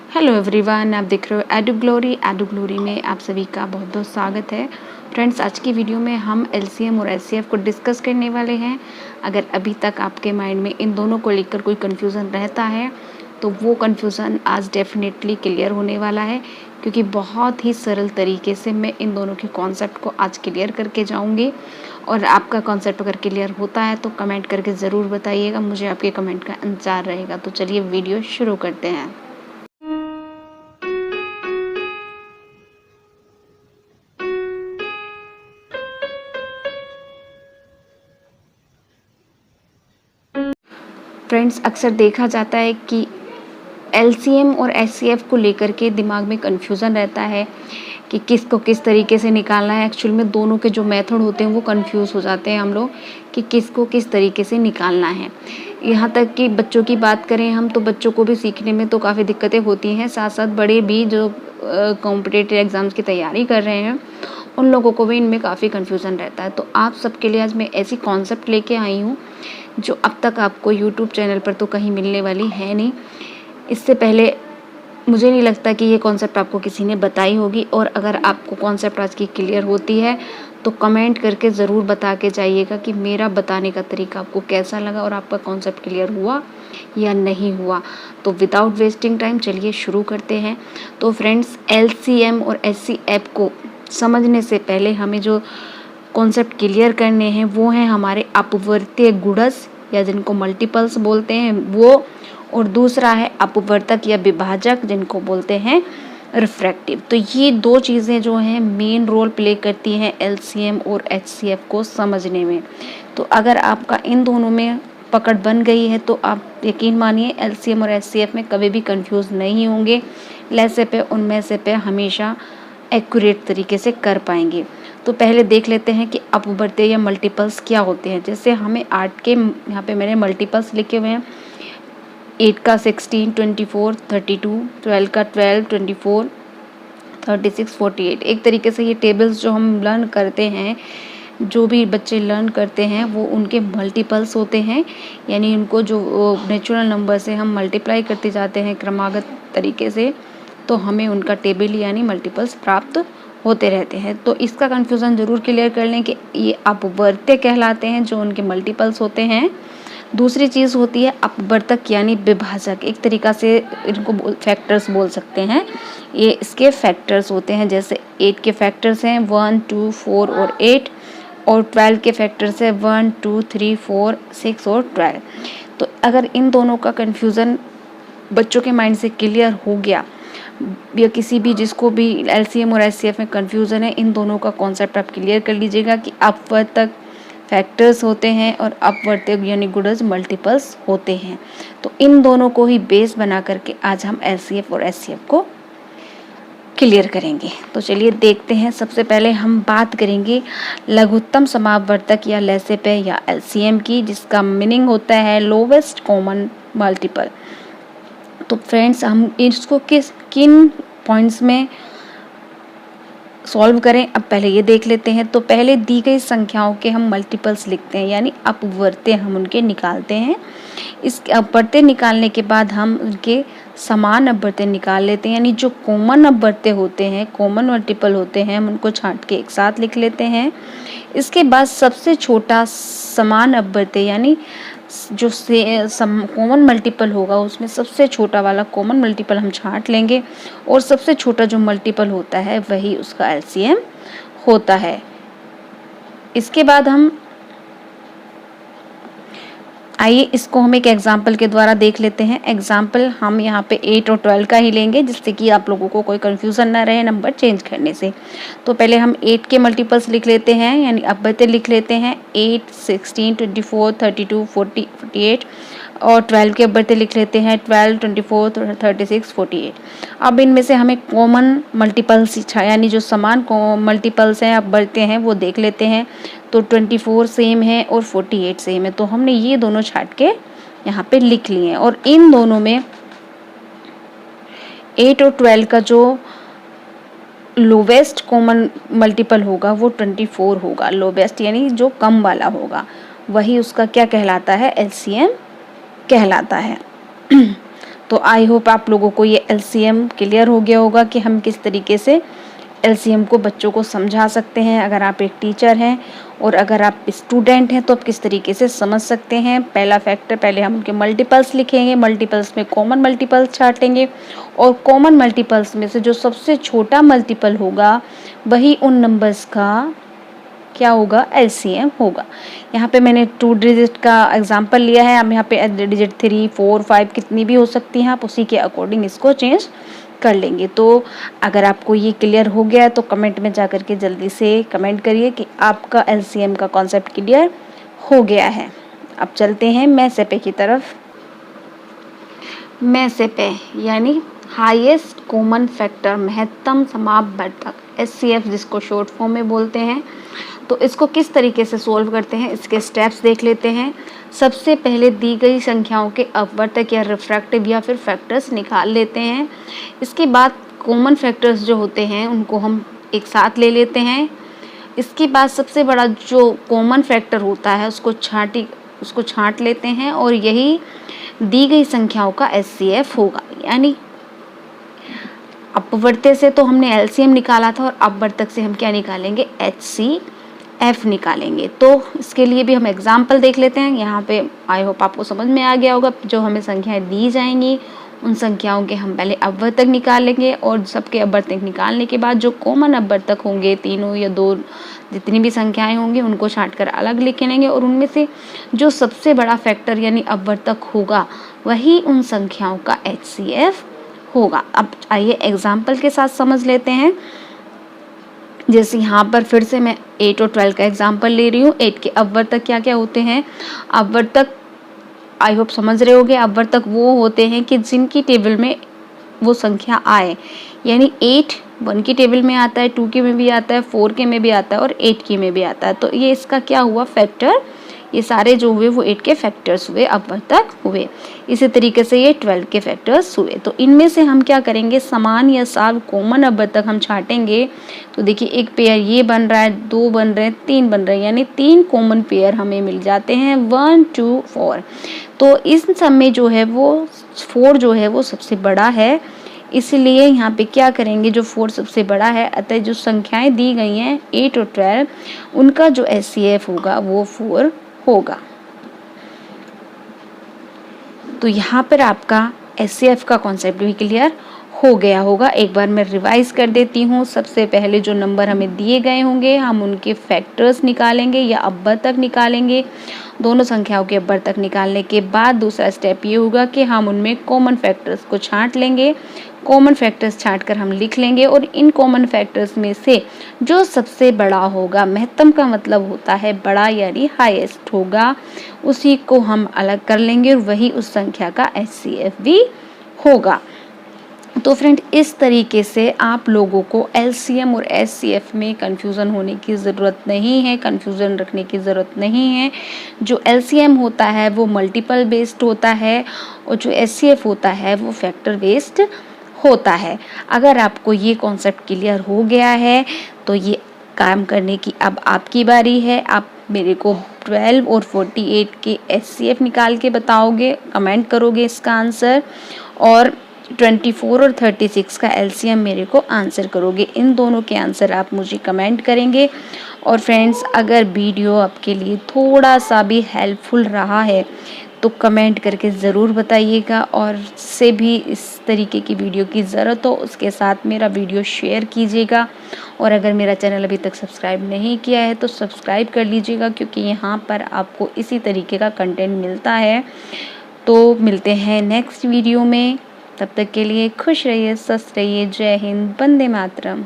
Hello everyone, आप देख रहे हो एडू ग्लोरी में आप सभी का बहुत बहुत स्वागत है। फ्रेंड्स, आज की वीडियो में हम एलसीएम और एचसीएफ को डिस्कस करने वाले हैं। अगर अभी तक आपके माइंड में इन दोनों को लेकर कोई कन्फ्यूज़न रहता है तो वो कन्फ्यूज़न आज डेफिनेटली क्लियर होने वाला है, क्योंकि बहुत ही सरल तरीके से मैं इन दोनों के कॉन्सेप्ट को आज क्लियर करके जाऊँगी। और आपका कॉन्सेप्ट अगर क्लियर होता है तो कमेंट करके ज़रूर बताइएगा, मुझे आपके कमेंट का इंतज़ार रहेगा। तो चलिए वीडियो शुरू करते हैं। फ्रेंड्स, अक्सर देखा जाता है कि एलसीएम और एचसीएफ को लेकर के दिमाग में कन्फ्यूज़न रहता है कि किसको किस तरीके से निकालना है। एक्चुअल में दोनों के जो मेथड होते हैं वो कंफ्यूज हो जाते हैं हम लोग कि किसको किस तरीके से निकालना है। यहाँ तक कि बच्चों की बात करें हम, तो बच्चों को भी सीखने में तो काफ़ी दिक्कतें होती हैं। साथ साथ बड़े भी जो कॉम्पिटिटिव एग्ज़ाम्स की तैयारी कर रहे हैं उन लोगों को भी इनमें काफ़ी कन्फ्यूज़न रहता है। तो आप सबके लिए आज मैं ऐसी कॉन्सेप्ट लेके आई हूँ जो अब तक आपको यूट्यूब चैनल पर तो कहीं मिलने वाली है नहीं। इससे पहले मुझे नहीं लगता कि ये कॉन्सेप्ट आपको किसी ने बताई होगी। और अगर आपको कॉन्सेप्ट आज की क्लियर होती है तो कमेंट करके ज़रूर बता के जाइएगा कि मेरा बताने का तरीका आपको कैसा लगा और आपका कॉन्सेप्ट क्लियर हुआ या नहीं हुआ। तो विदाउट वेस्टिंग टाइम चलिए शुरू करते हैं। तो फ्रेंड्स, एलसीएम और एचसीएफ को समझने से पहले हमें जो कॉन्सेप्ट क्लियर करने हैं वो हैं हमारे अपवर्तीय गुणज या जिनको मल्टीपल्स बोलते हैं वो, और दूसरा है अपवर्तक या विभाजक जिनको बोलते हैं रिफ्रैक्टिव। तो ये दो चीज़ें जो हैं मेन रोल प्ले करती हैं एलसीएम और एचसीएफ को समझने में। तो अगर आपका इन दोनों में पकड़ बन गई है तो आप यकीन मानिए एलसीएम और एचसीएफ में कभी भी कंफ्यूज नहीं होंगे। लैसे पे उनमें से पे हमेशा एक्यूरेट तरीके से कर पाएंगे। तो पहले देख लेते हैं कि अपवर्त्य या मल्टीपल्स क्या होते हैं। जैसे हमें 8 के यहाँ पे मैंने मल्टीपल्स लिखे हुए हैं। 8 का 16, 24, 32, 12 का 12, 24, 36, 48। एक तरीके से ये टेबल्स जो हम लर्न करते हैं, जो भी बच्चे लर्न करते हैं वो उनके मल्टीपल्स होते हैं। यानी उनको जो नेचुरल नंबर से हम मल्टीप्लाई करते जाते हैं क्रमागत तरीके से, तो हमें उनका टेबल यानी मल्टीपल्स प्राप्त होते रहते हैं। तो इसका कन्फ्यूज़न ज़रूर क्लियर कर लें कि ये अपवर्त्य कहलाते हैं जो उनके मल्टीपल्स होते हैं। दूसरी चीज़ होती है अपवर्तक यानी विभाजक। एक तरीका से इनको फैक्टर्स बोल सकते हैं। ये इसके फैक्टर्स होते हैं। जैसे 8 के फैक्टर्स हैं 1, 2, 4 और 8, और 12 के फैक्टर्स हैं 1, 2, 3, 4, 6 और 12। तो अगर इन दोनों का कन्फ्यूज़न बच्चों के माइंड से क्लियर हो गया, या किसी भी जिसको भी एलसीएम और एचसीएफ में कन्फ्यूज़न है, इन दोनों का कॉन्सेप्ट आप क्लियर कर लीजिएगा कि अपवर्तक फैक्टर्स होते हैं और अपवर्तक यानी गुणज मल्टीपल्स होते हैं। तो इन दोनों को ही बेस बना करके आज हम एलसीएफ और एचसीएफ को क्लियर करेंगे। तो चलिए देखते हैं। सबसे पहले हम बात करेंगे लघुत्तम समापवर्तक या लेसेपे या एलसीएम की, जिसका मीनिंग होता है लोवेस्ट कॉमन मल्टीपल। तो फ्रेंड्स, हम इसको किन पॉइंट्स में सॉल्व करें अब पहले ये देख लेते हैं। तो पहले दी गई संख्याओं के हम मल्टीपल्स लिखते हैं, यानी अपवर्त्य हम उनके निकालते हैं। इस अपवर्त्य निकालने के बाद हम उनके समान अपवर्त्य निकाल लेते हैं, यानी जो कॉमन अपवर्त्य होते हैं, कॉमन मल्टीपल होते हैं, हम उनको छांट के एक साथ लिख लेते हैं। इसके बाद सबसे छोटा समान अपवर्त्य यानी जो कॉमन मल्टीपल होगा उसमें सबसे छोटा वाला कॉमन मल्टीपल हम छांट लेंगे, और सबसे छोटा जो मल्टीपल होता है वही उसका एलसीएम होता है। इसके बाद आइए इसको हम एक एग्जाम्पल के द्वारा देख लेते हैं। एग्जाम्पल हम यहाँ पे 8 और 12 का ही लेंगे, जिससे कि आप लोगों को कोई कंफ्यूजन ना रहे नंबर चेंज करने से। तो पहले हम 8 के मल्टीपल्स लिख लेते हैं, यानी अपवर्त्य लिख लेते हैं 8, 16, 24, 32, 40, 48, और 12 के अपवर्त्य लिख लेते हैं 12, 24, 36, 48। अब इनमें से हमें कॉमन मल्टीपल्स यानी जो समान मल्टीपल्स हैं अपवर्त्य हैं वो देख लेते हैं। तो 24 सेम है और 48 सेम है, तो हमने ये दोनों छाट के यहाँ पे लिख लिए हैं। और इन दोनों में 8 और 12 का जो लोवेस्ट कॉमन मल्टीपल होगा वो 24 होगा। लोवेस्ट यानी जो कम वाला होगा वही उसका क्या कहलाता है, एलसीएम कहलाता है। तो आई होप आप लोगों को ये एलसीएम क्लियर हो गया होगा कि हम किस तरीके से एलसीएम को बच्चों को समझा सकते हैं। अगर आप एक टीचर हैं और अगर आप स्टूडेंट हैं तो आप किस तरीके से समझ सकते हैं। पहला फैक्टर, पहले हम उनके मल्टीपल्स लिखेंगे, मल्टीपल्स में कॉमन मल्टीपल्स छाटेंगे और कॉमन मल्टीपल्स में से जो सबसे छोटा मल्टीपल होगा वही उन नंबर्स का क्या होगा, एलसीएम होगा। यहाँ पे मैंने 2 डिजिट का एग्जांपल लिया है। अब यहाँ पे डिजिट 3, 4, 5 कितनी भी हो सकती हैं, आप उसी के अकॉर्डिंग इसको चेंज कर लेंगे। तो अगर आपको ये क्लियर हो गया है तो कमेंट में जाकर के जल्दी से कमेंट करिए कि आपका एलसीएम का कॉन्सेप्ट क्लियर हो गया है। अब चलते हैं मैसेपे की तरफ। मैसेपे यानी हाईएस्ट कॉमन फैक्टर, महत्तम समापवर्तक, एचसीएफ जिसको शॉर्ट फॉर्म में बोलते हैं। तो इसको किस तरीके से सोल्व करते हैं, इसके स्टेप्स देख लेते हैं। सबसे पहले दी गई संख्याओं के अपवर्तक या रिफ्रैक्टिव या फिर फैक्टर्स निकाल लेते हैं। इसके बाद कॉमन फैक्टर्स जो होते हैं उनको हम एक साथ ले लेते हैं। इसके बाद सबसे बड़ा जो कॉमन फैक्टर होता है उसको छांट लेते हैं और यही दी गई संख्याओं का एचसीएफ होगा। यानी अपवर्त्य से तो हमने एलसीएम निकाला था और अपवर्तक से हम क्या निकालेंगे, एचसीएफ निकालेंगे। तो इसके लिए भी हम एग्जाम्पल देख लेते हैं। यहाँ पे आई होप आपको समझ में आ गया होगा। जो हमें संख्याएं दी जाएंगी उन संख्याओं के हम पहले अपवर्तक निकालेंगे और सबके अपवर्तक निकालने के बाद जो कॉमन अपवर्तक होंगे, 3 या 2 जितनी भी संख्याएं होंगी उनको छांटकर अलग लिख लेंगे और उनमें से जो सबसे बड़ा फैक्टर यानी अपवर्तक होगा वही उन संख्याओं का एचसीएफ होगा। अब आइए एग्जाम्पल के साथ समझ लेते हैं। जैसे यहाँ पर फिर से मैं 8 और 12 का एग्जाम्पल ले रही हूँ। 8 के अपवर्तक क्या क्या होते हैं, अपवर्तक आई होप समझ रहे होगे। अपवर्तक वो होते हैं कि जिनकी टेबल में वो संख्या आए, यानी 8 1 की टेबल में आता है, 2 के में भी आता है, 4 के में भी आता है और 8 के में भी आता है। तो ये इसका क्या हुआ, फैक्टर। ये सारे जो हुए वो 8 के फैक्टर्स हुए, अपवर्तक हुए। इसी तरीके से ये 12 के फैक्टर्स हुए। तो इनमें से हम क्या करेंगे, समान या साव कॉमन अपवर्तक हम छाटेंगे। तो देखिए एक पेयर ये बन रहा है, 2 बन रहे हैं, 3 बन रहे हैं, यानी 3 कॉमन पेयर हमें मिल जाते हैं, 1 2 4। तो इस सब में जो है वो 4 जो है वो सबसे बड़ा है, इसलिए यहाँ पे क्या करेंगे, जो 4 सबसे बड़ा है, अतः जो संख्याएं दी गई हैं 8 और 12 उनका जो एचसीएफ होगा वो 4 होगा। तो यहाँ पर आपका एचसीएफ का कॉन्सेप्ट भी क्लियर हो गया होगा। एक बार मैं रिवाइज कर देती हूँ। सबसे पहले जो नंबर हमें दिए गए होंगे हम उनके फैक्टर्स निकालेंगे या अपवर्तक निकालेंगे। दोनों संख्याओं के अपवर्तक निकालने के बाद दूसरा स्टेप ये होगा कि हम उनमें कॉमन फैक्टर्स को छांट लेंगे। कॉमन फैक्टर्स छांटकर हम लिख लेंगे और इन कॉमन फैक्टर्स में से जो सबसे बड़ा होगा, महत्तम का मतलब होता है बड़ा यानी हाईएस्ट होगा, उसी को हम अलग कर लेंगे और वही उस संख्या का एचसीएफ भी होगा। तो फ्रेंड इस तरीके से आप लोगों को एलसीएम और एचसीएफ में कंफ्यूजन होने की ज़रूरत नहीं है, कंफ्यूजन रखने की ज़रूरत नहीं है। जो एलसीएम होता है वो मल्टीपल बेस्ड होता है और जो एचसीएफ होता है वो फैक्टर बेस्ड होता है। अगर आपको ये कॉन्सेप्ट क्लियर हो गया है तो ये काम करने की अब आपकी बारी है। आप मेरे को 12 और 48 के एचसीएफ निकाल के बताओगे, कमेंट करोगे इसका आंसर, और 24 और 36 का एलसीएम मेरे को आंसर करोगे। इन दोनों के आंसर आप मुझे कमेंट करेंगे। और फ्रेंड्स अगर वीडियो आपके लिए थोड़ा सा भी हेल्पफुल रहा है तो कमेंट करके ज़रूर बताइएगा, और से भी इस तरीके की वीडियो की ज़रूरत हो उसके साथ मेरा वीडियो शेयर कीजिएगा। और अगर मेरा चैनल अभी तक सब्सक्राइब नहीं किया है तो सब्सक्राइब कर लीजिएगा, क्योंकि यहाँ पर आपको इसी तरीके का कंटेंट मिलता है। तो मिलते हैं नेक्स्ट वीडियो में, तब तक के लिए खुश रहिए, स्वस्थ रहिए। जय हिंद, वंदे मातरम।